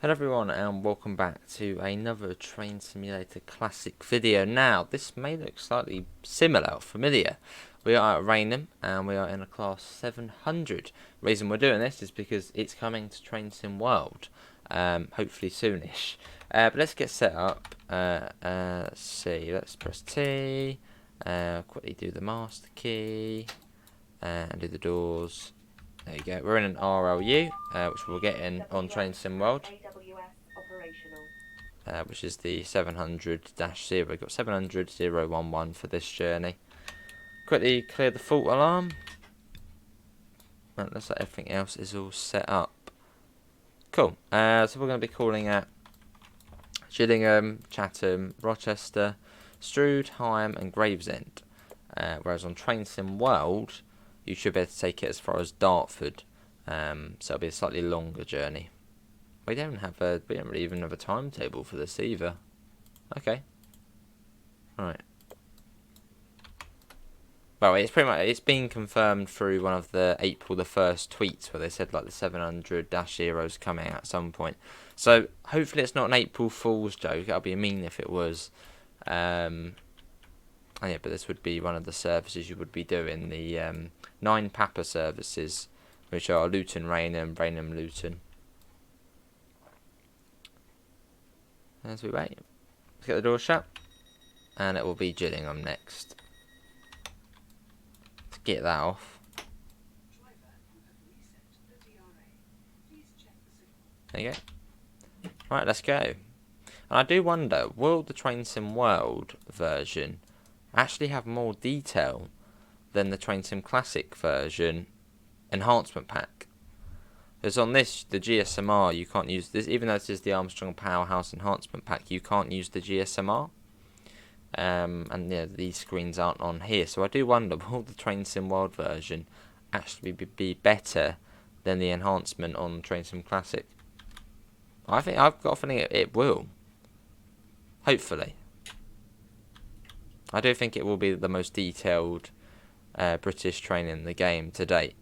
Hello everyone and welcome back to another Train Simulator Classic video. Now, this may look slightly similar or familiar. We are at Rainham and we are in a class 700. The reason we're doing this is because it's coming to Train Sim World, hopefully soonish. But let's get set up. Let's see, let's press T, quickly do the master key, and do the doors. There you go, we're in an RLU, which we'll get in on Train Sim World. Which is the 700-0. We've got 700-011 for this journey. Quickly clear the fault alarm. Looks like everything else is all set up. Cool. So we're going to be calling at Gillingham, Chatham, Rochester, Strood, Rainham and Gravesend. Whereas on Train Sim World, you should be able to take it as far as Dartford. So it'll be a slightly longer journey. We don't really even have a timetable for this either. Okay. Right. Well, it's pretty much, it's been confirmed through one of the April the 1st tweets where they said like the 700-0's coming at some point. So hopefully it's not an April Fool's joke. That'd be mean if it was. Yeah, but this would be one of the services you would be doing, the 9 Papa services, which are Luton, Rainham, Rainham, Luton. As we wait, let's get the door shut, and it will be Gillingham next. Let's get that off. There you go. Right, let's go. And I do wonder, will the Train Sim World version actually have more detail than the Train Sim Classic version enhancement pack? Because on this, the GSMR, you can't use this, even though this is the Armstrong Powerhouse Enhancement Pack, you can't use the GSMR. And yeah, these screens aren't on here. So I do wonder, will the Train Sim World version actually be better than the enhancement on Train Sim Classic? I've got a feeling it will. Hopefully. I do think it will be the most detailed British train in the game to date.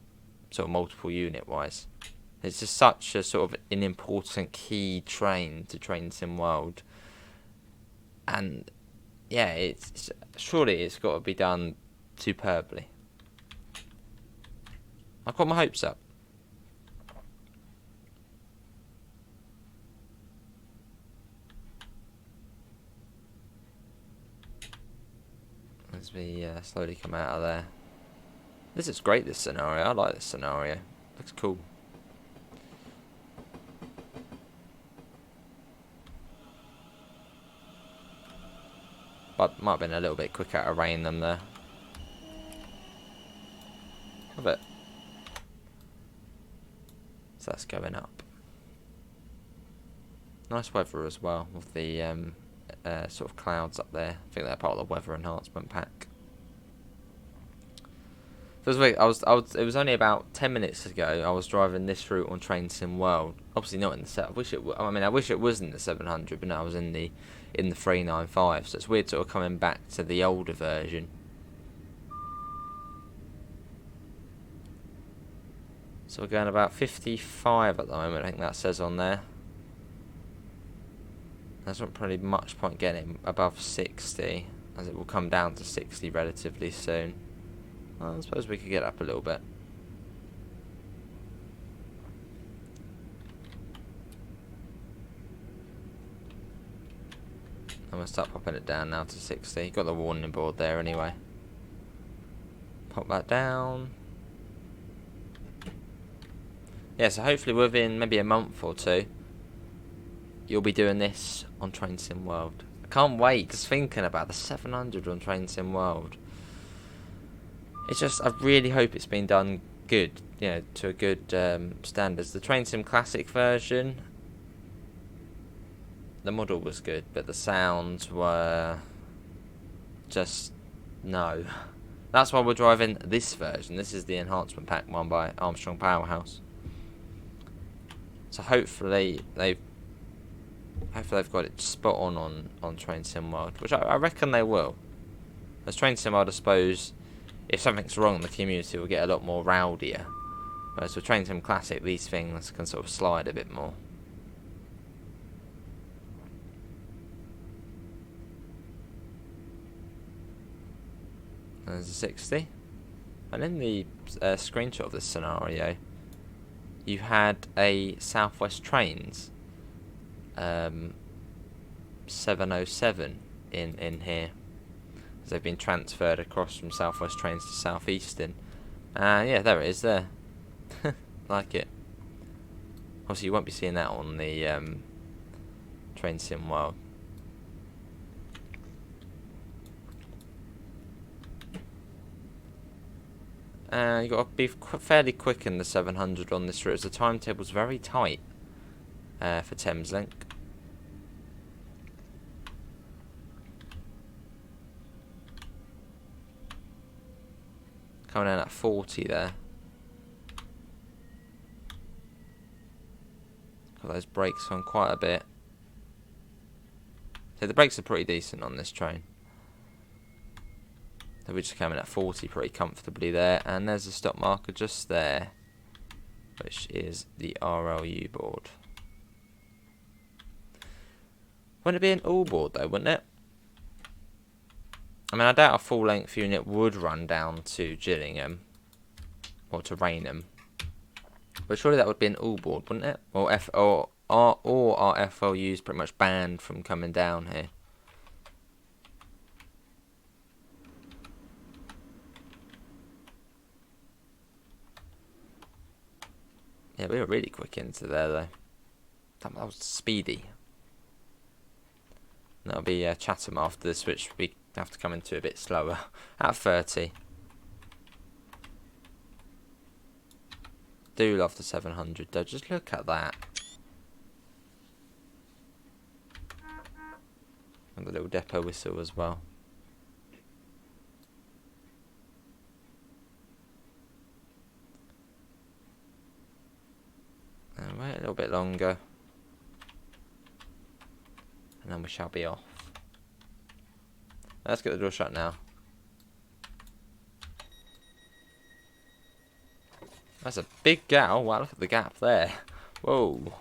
Sort of multiple unit wise. It's just such a sort of an important key train to Train Sim World, and yeah, surely it's got to be done superbly. I've got my hopes up. As we slowly come out of there. This is great, this scenario. I like this scenario. Looks cool. But might have been a little bit quicker out of rain than there. Love it. So that's going up. Nice weather as well with the sort of clouds up there. I think they're part of the weather enhancement pack. It was only about 10 minutes ago. I was driving this route on Train Sim World. Obviously not in the set. I wish it was in the 700, but no, I was in the 395. So it's weird sort of coming back to the older version. So we're going about 55 at the moment. I think that says on there. There's not probably much point getting above 60, as it will come down to 60 relatively soon. I suppose we could get up a little bit. I'm going to start popping it down now to 60. Got the warning board there anyway. Pop that down. Yeah, so hopefully within maybe a month or two, you'll be doing this on Train Sim World. I can't wait, just thinking about the 700 on Train Sim World. It's just, I really hope it's been done good, you know, to a good standards. The Train Sim Classic version, the model was good, but the sounds were just no. That's why we're driving this version. This is the enhancement pack one by Armstrong Powerhouse. So hopefully they've got it spot on Train Sim World, which I reckon they will. As Train Sim World, I suppose, if something's wrong, the community will get a lot more rowdier. Whereas with Train Sim Classic, these things can sort of slide a bit more. There's a 60. And in the screenshot of this scenario, you had a Southwest Trains 707 in here. They've been transferred across from Southwest Trains to Southeastern. Yeah, there it is there. Like it. Obviously, you won't be seeing that on the Train Sim World. You've got to be fairly quick in the 700 on this route, as the timetable's very tight for Thameslink. Coming in at 40 there. Got those brakes on quite a bit. So the brakes are pretty decent on this train. So we're just coming at 40 pretty comfortably there. And there's a stop marker just there, which is the RLU board. Wouldn't it be an all board though, wouldn't it? I mean, I doubt a full-length unit would run down to Gillingham or to Rainham, but surely that would be an all board, wouldn't it? Or our FLU's pretty much banned from coming down here. Yeah, we were really quick into there though. That was speedy. That'll be Chatham after this, which we have to come into a bit slower at 30. Do love the 700 though. Just look at that. And the little depot whistle as well. And wait a little bit longer, and then we shall be off. Let's get the door shut now. That's a big gap. Oh, wow, look at the gap there. Whoa.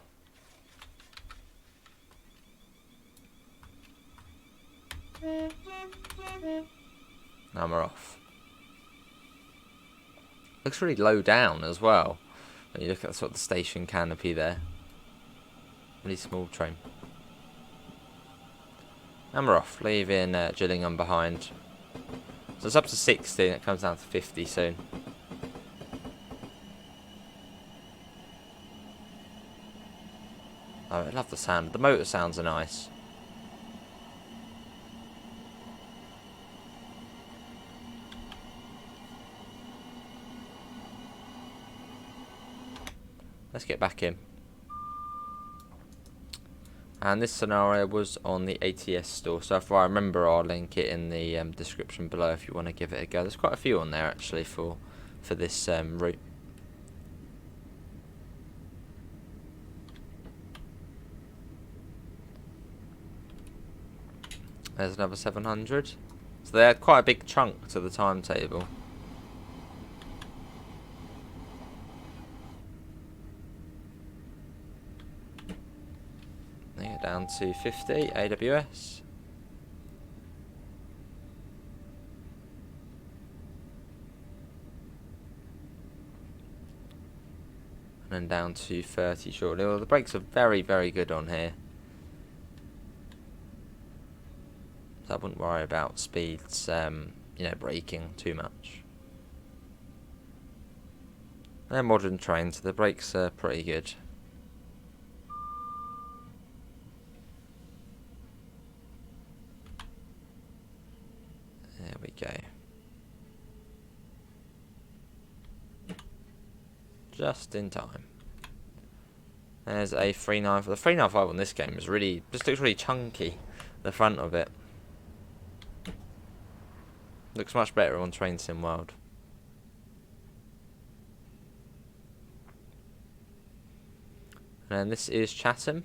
Now we're off. Looks really low down as well. When you look at sort of the station canopy there. Really small train. And we're off, leaving Gillingham behind. So it's up to 60 and it comes down to 50 soon. Oh, I love the sound. The motor sounds are nice. Let's get back in. And this scenario was on the ATS store, so if I remember I'll link it in the description below if you want to give it a go. There's quite a few on there actually for this route. There's another 700. So they had quite a big chunk to the timetable. They get down to 50 AWS. And then down to 30 shortly. Well, the brakes are very, very good on here. So I wouldn't worry about speeds, you know, braking too much. They're modern trains, so the brakes are pretty good. There we go. Just in time. There's a 395. The 395 on this game is really, just looks really chunky. The front of it looks much better on Train Sim World. And this is Chatham.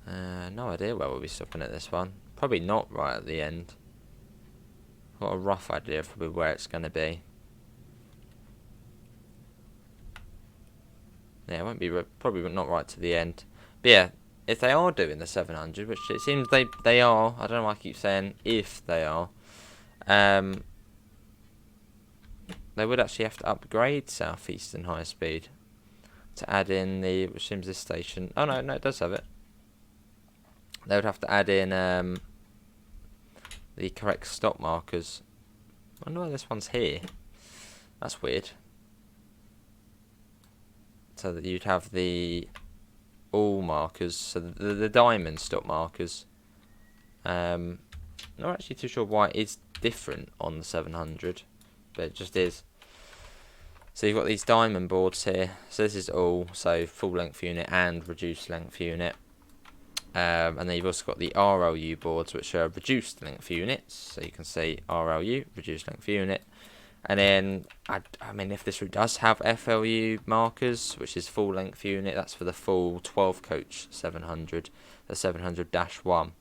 No idea where we'll be stopping at this one. Probably not right at the end. Got a rough idea of probably where it's going to be. Yeah, it won't be probably not right to the end. But yeah, if they are doing the 700, which it seems they are, I don't know why I keep saying if they are, they would actually have to upgrade South Eastern High Speed to add in the, which seems this station. Oh no, it does have it. They would have to add in the correct stop markers. I wonder why this one's here. That's weird. So that you'd have the all markers, so the diamond stop markers. Not actually too sure why it is different on the 700, but it just is. So you've got these diamond boards here. So this is all, so full length unit and reduced length unit. And then you've also got the RLU boards, which are reduced length units. So you can see RLU, reduced length unit. And then, I mean, if this route does have FLU markers, which is full length unit, that's for the full 12 coach 700, the 700-1.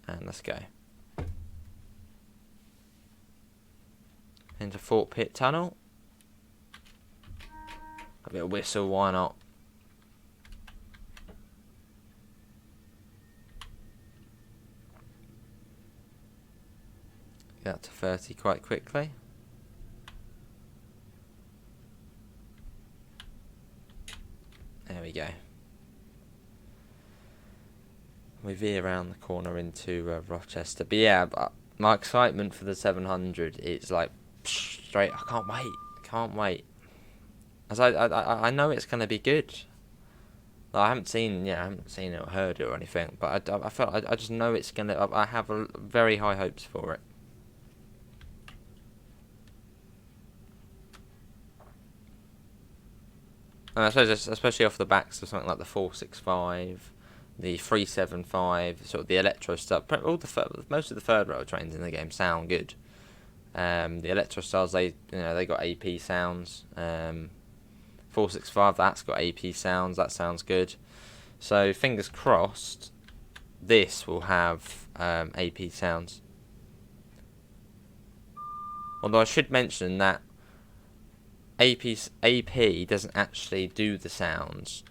And let's go into Fort Pitt Tunnel. A bit of whistle, why not? Get up to 30 quite quickly. There we go. We veer around the corner into Rochester. But yeah, my excitement for the 700 is like straight. I can't wait. Can't wait. As I know it's going to be good. Like, I haven't seen it or heard it or anything, but I just know it's going to. I have very high hopes for it. And I suppose especially off the backs of something like the 465. The 375, sort of the electro stuff. Most of the third rail trains in the game sound good. The electro styles, they got AP sounds. 465, that's got AP sounds. That sounds good. So fingers crossed, this will have AP sounds. Although I should mention that AP doesn't actually do the sounds.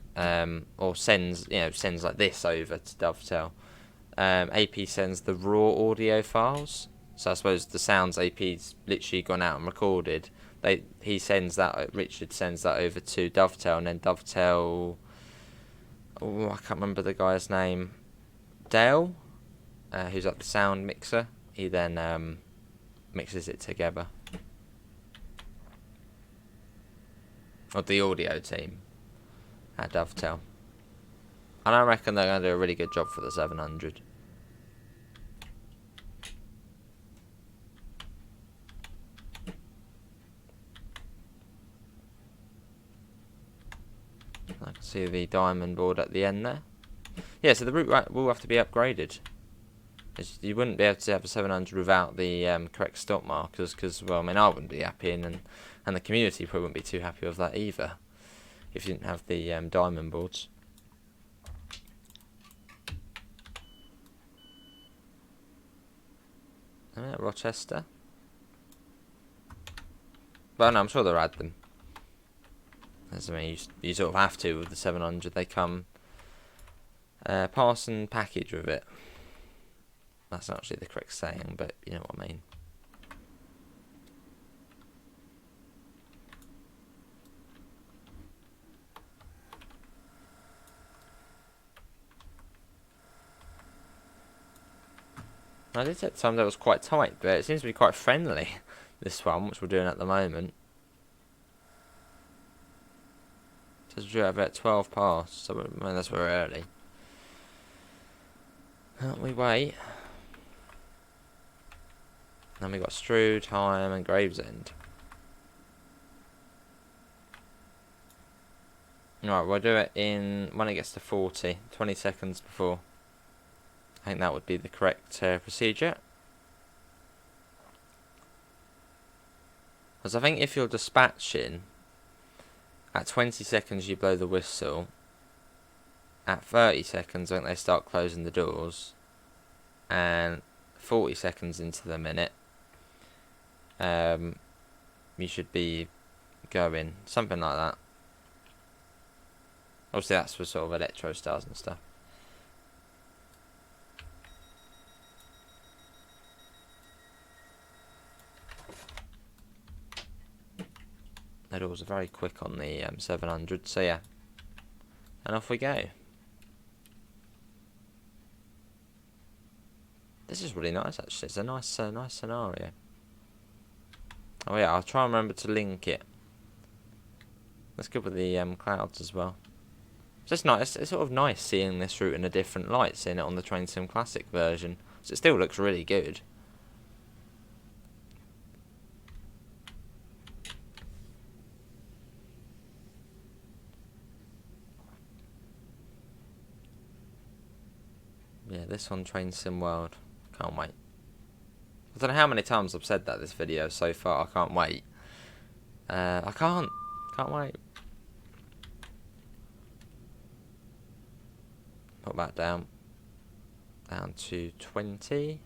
Or sends like this over to Dovetail. AP sends the raw audio files, so I suppose the sounds AP's literally gone out and recorded. Richard sends that over to Dovetail, and then Dovetail, I can't remember the guy's name, Dale, who's like the sound mixer. He then mixes it together. Or the audio team at Dovetail. And I reckon they're going to do a really good job for the 700. I can see the diamond board at the end there. Yeah, so the route will have to be upgraded. You wouldn't be able to have a 700 without the correct stop markers, because, well, I mean, I wouldn't be happy, and the community probably wouldn't be too happy with that either, if you didn't have the diamond boards. Rochester. But no, I'm sure they'll add them. As I mean, you sort of have to with the 700. They come parcel package with it. That's not actually the correct saying, but you know what I mean. I did say at the time that it was quite tight, but it seems to be quite friendly, this one, which we're doing at the moment. It says we're due about 12 past, so I mean, that's very early. We wait. Then we got Strood, Rainham and Gravesend. Right, we'll do it when it gets to 40, 20 seconds before. I think that would be the correct procedure. Because I think if you're dispatching, at 20 seconds you blow the whistle. At 30 seconds, I think they start closing the doors. and 40 seconds into the minute, you should be going, something like that. Obviously that's for sort of electro stars and stuff. The doors are very quick on the 700, so yeah. And off we go. This is really nice actually, it's a nice nice scenario. Oh yeah, I'll try and remember to link it. That's good with the clouds as well. It's just nice, it's sort of nice seeing this route in a different light, seeing it on the Train Sim Classic version. So it still looks really good. Yeah, this one, Train Sim World. Can't wait. I don't know how many times I've said that this video so far. I can't wait. I can't wait. Put that down to 20.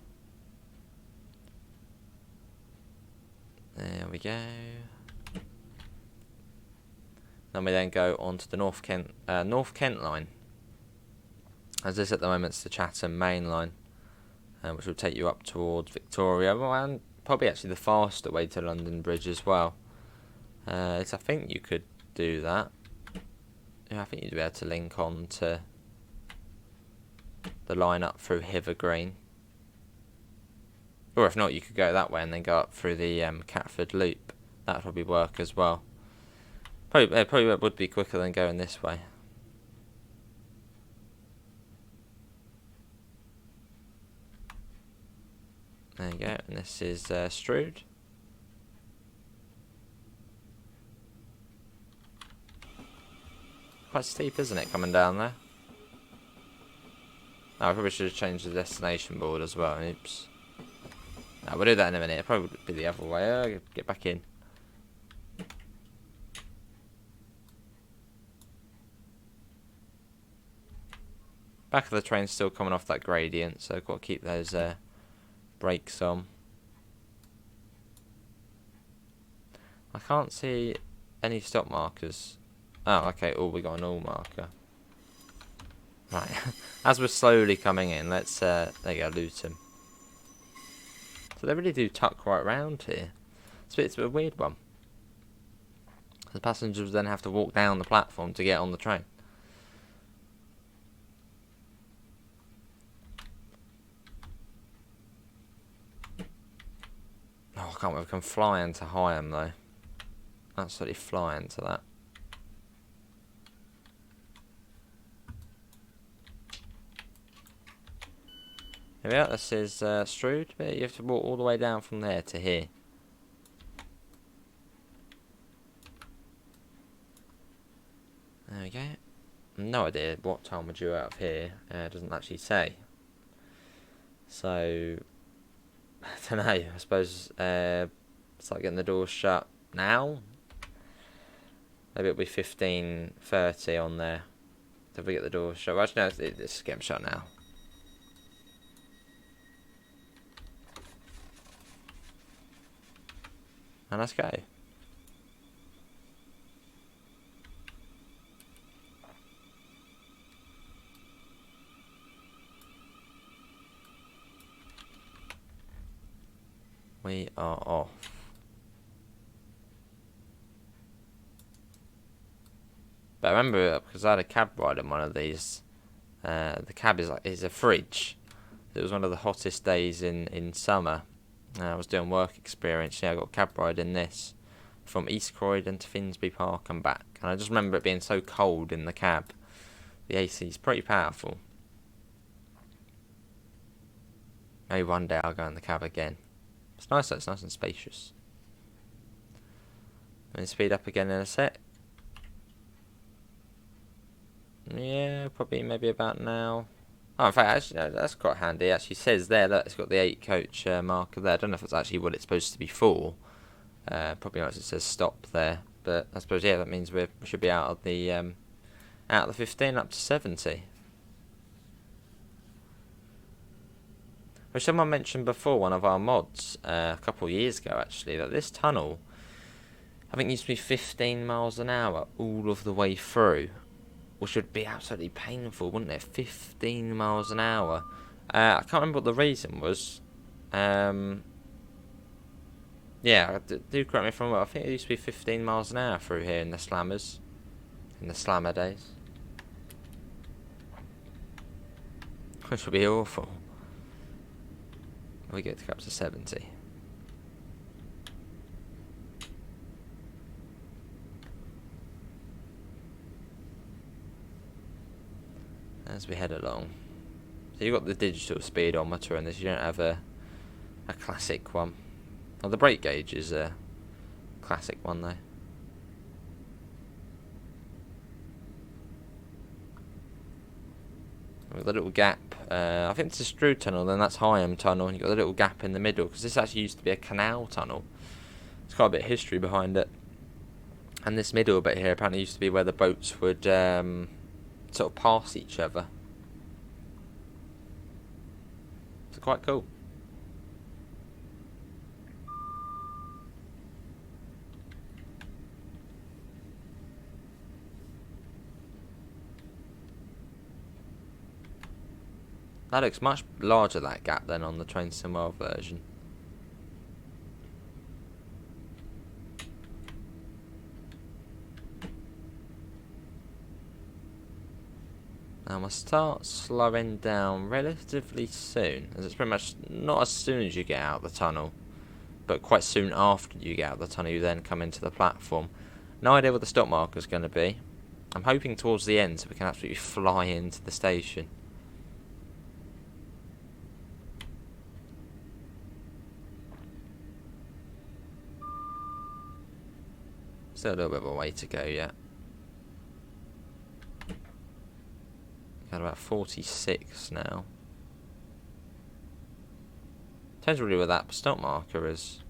There we go. Then we then go on to the North Kent line. As this at the moment is the Chatham Mainline, which will take you up towards Victoria, and probably actually the faster way to London Bridge as well. I think you could do that. Yeah, I think you'd be able to link on to the line up through Hither Green. Or if not, you could go that way and then go up through the Catford Loop. That would probably work as well. Probably would be quicker than going this way. There you go, and this is Strood. Quite steep, isn't it, coming down there? Oh, I probably should have changed the destination board as well. Oops. No, we'll do that in a minute. It'll probably be the other way. Get back in. Back of the train's still coming off that gradient, so I've got to keep those brakes on. I can't see any stop markers. Oh, okay. Oh, we got an all marker. Right. As we're slowly coming in, let's there you go, loot them. So they really do tuck right round here. It's a weird one. The passengers then have to walk down the platform to get on the train. Oh, I can't believe we can fly into Higham though. Absolutely fly into that. Here we are, this is Strood, but you have to walk all the way down from there to here. There we go. No idea what time we're due out of here. It doesn't actually say. So, I don't know. I suppose start getting the doors shut now. Maybe it'll be 15:30 on there. If we get the doors shut. Well, actually, no, let's get them shut now. And let's go. We are off. But I remember, because I had a cab ride in one of these, the cab is a fridge. It was one of the hottest days in summer. I was doing work experience. Yeah, I got a cab ride in this from East Croydon to Finsbury Park and back. And I just remember it being so cold in the cab. The AC is pretty powerful. Maybe one day I'll go in the cab again. It's nice though, it's nice and spacious. Let me speed up again in a sec. Yeah, probably maybe about now. Oh, in fact, actually, no, that's quite handy. It actually says there, look, it's got the 8 coach marker there. I don't know if it's actually what it's supposed to be for. Probably not, it says stop there. But I suppose, yeah, that means we should be out of the 15 up to 70. Which someone mentioned before, one of our mods, a couple of years ago actually, that this tunnel, I think, used to be 15 miles an hour all of the way through, which would be absolutely painful, wouldn't it? 15 miles an hour. I can't remember what the reason was. Yeah, do correct me if I'm wrong. I think it used to be 15 miles an hour through here in the slammers, in the slammer days, which would be awful. We get to up to 70. As we head along. So you've got the digital speedometer in this, you don't have a classic one. Well, the brake gauge is a classic one though. With the little gap, I think it's a Strood tunnel, then that's Rainham tunnel, and you've got the little gap in the middle, because this actually used to be a canal tunnel. There's quite a bit of history behind it. And this middle bit here apparently used to be where the boats would sort of pass each other. It's quite cool. That looks much larger, that gap, than on the Train Sim World version. Now I must start slowing down relatively soon, as it's pretty much not as soon as you get out of the tunnel, but quite soon after you get out of the tunnel you then come into the platform. No idea what the stop marker is going to be. I'm hoping towards the end so we can absolutely fly into the station. Still a little bit of a way to go yet. Got about 46 now. Depends really where that stop marker is.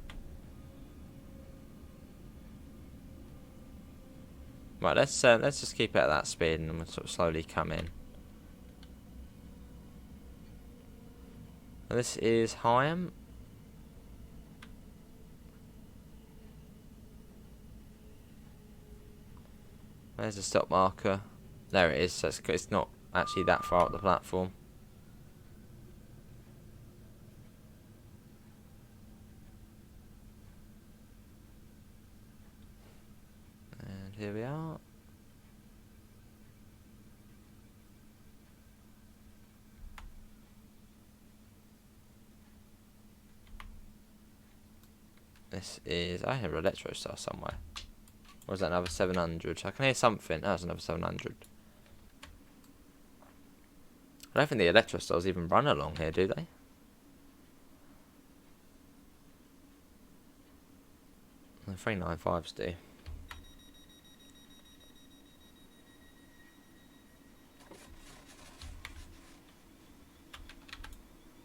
Right, let's just keep it at that speed and we'll sort of slowly come in. And this is Rainham. There's the stop marker. There it is. So it's not actually that far up the platform. And here we are. This is... I hear Electro Star somewhere. Or is that another 700? I can hear something. Oh, it's another 700. I don't think the Electro Stars even run along here, do they? The 395s do.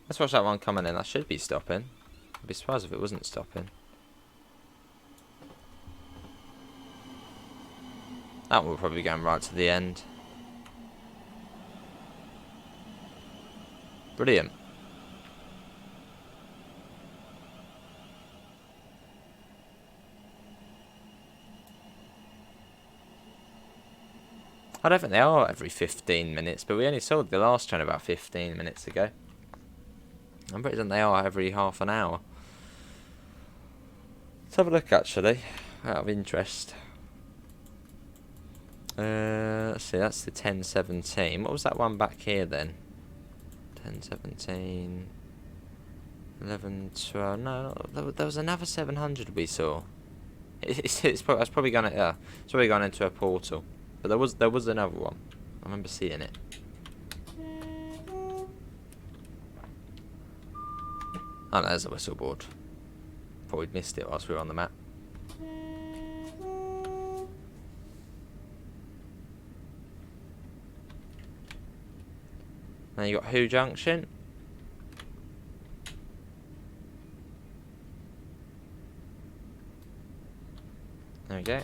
Let's watch that one coming in. That should be stopping. I'd be surprised if it wasn't stopping. That will probably be going right to the end. Brilliant. I don't think they are every 15 minutes, but we only saw the last train about 15 minutes ago. I'm pretty certain they are every half an hour. Let's have a look actually, out of interest. Let's see, that's the 1017. What was that one back here then? 1017, 11, 12. No, there was another 700 we saw. It's probably gone. Yeah, it's probably gone into a portal. But there was another one. I remember seeing it. Oh, no, there's a whistle board. Thought we'd missed it whilst we were on the map. Now you got Who Junction. There we go.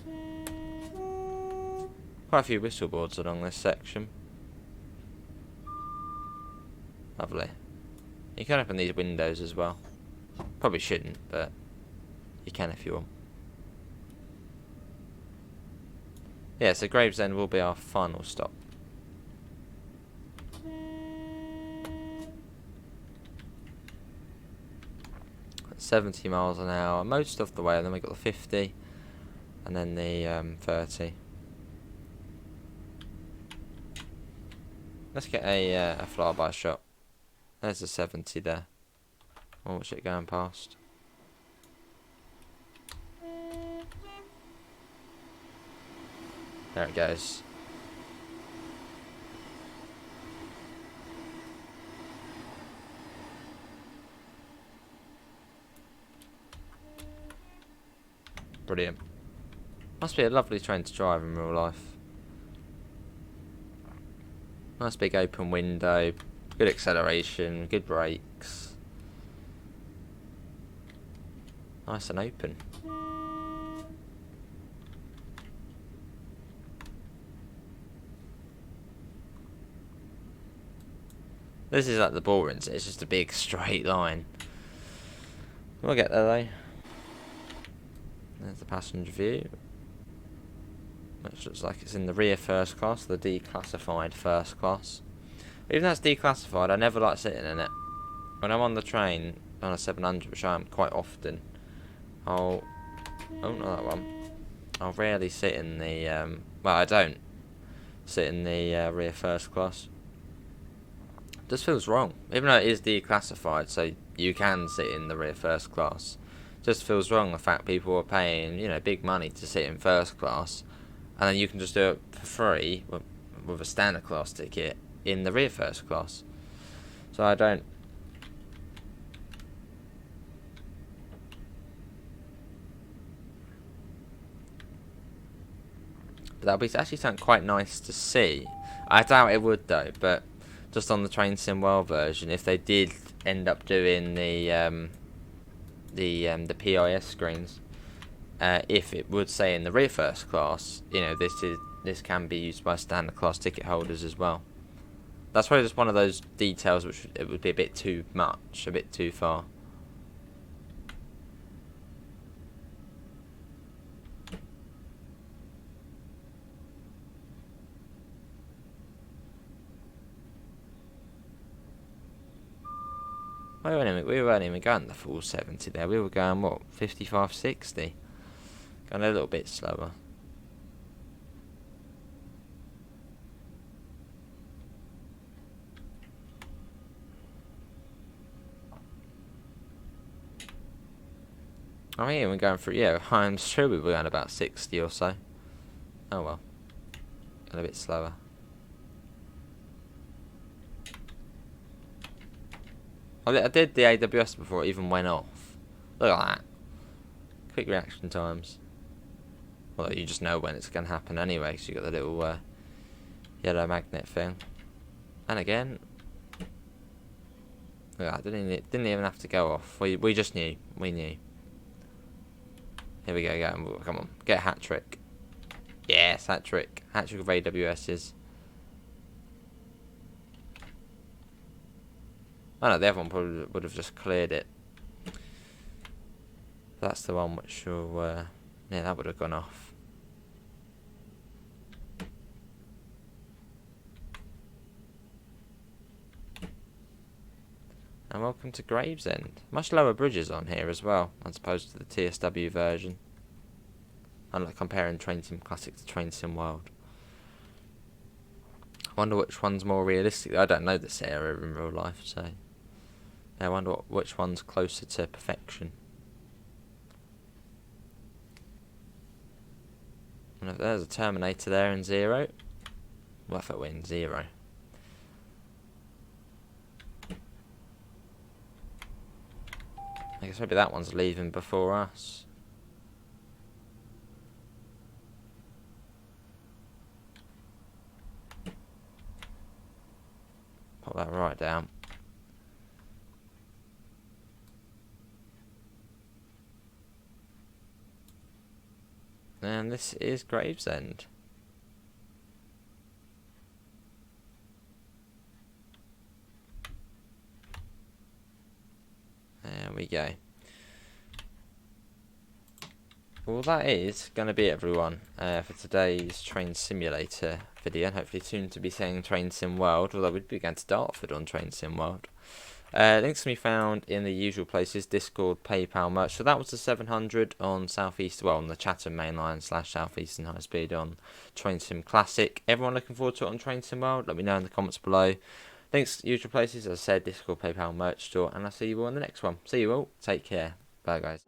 Quite a few whistle boards along this section. Lovely. You can open these windows as well. Probably shouldn't, but you can if you want. Yeah, so Gravesend will be our final stop. At 70 miles an hour most of the way, and then we got the 50, and then the 30. Let's get a flyby shot. There's the 70 there. Watch it going past. There it goes. Brilliant. Must be a lovely train to drive in real life. Nice big open window, good acceleration, good brakes. Nice and open. This is like the boring, it's just a big straight line. We'll get there though. There's the passenger view, which looks like it's in the rear first class, the declassified first class. Even though it's declassified, I never like sitting in it. When I'm on the train on a 700, which I am quite often, oh not that one. I'll rarely sit in the well, I don't sit in the rear first class. It just feels wrong, even though it is declassified, so you can sit in the rear first class. It just feels wrong the fact people are paying, you know, big money to sit in first class, and then you can just do it for free with a standard class ticket in the rear first class. So I don't. But that'll be actually something quite nice to see. I doubt it would though, but just on the Train Sim World version, if they did end up doing the PIS screens, if it would say in the rear first class, you know, this can be used by standard class ticket holders as well. That's probably just one of those details which it would be a bit too much, a bit too far. We weren't even going the full 70 there. We were going, what, 55, 60? Going a little bit slower. I mean, we're going through, yeah, I'm sure we were going about 60 or so. Oh well. Going a bit slower. I did the AWS before it even went off. Look at that. Quick reaction times. Well, you just know when it's going to happen anyway, because you've got the little yellow magnet thing. And again. Look at that, didn't even have to go off. We just knew. We knew. Here we go, come on. Get a hat trick. Yes, hat trick. Hat trick of AWS's. Oh no, the other one probably would have just cleared it. That's the one which will, yeah, that would have gone off. And welcome to Gravesend. Much lower bridges on here as well, as opposed to the TSW version. I'm like comparing Train Sim Classic to Train Sim World. I wonder which one's more realistic. I don't know this area in real life, so yeah, I wonder which one's closer to perfection. And if there's a Terminator there in 0. Well, if it were in 0. I guess maybe that one's leaving before us. Pop that right down. And this is Gravesend. we go. Well, that is going to be it, everyone, for today's Train Simulator video, and hopefully soon to be saying Train Sim World, although we'd be going to Dartford on Train Sim World. Links can be found in the usual places: Discord, PayPal, merch. So that was the 700 on Southeast, well, on the Chatham Mainline / Southeastern High Speed on Train Sim Classic. Everyone looking forward to it on Train Sim World? Let me know in the comments below. Links, usual places, as I said: Discord, PayPal, merch store, and I'll see you all in the next one. See you all. Take care. Bye, guys.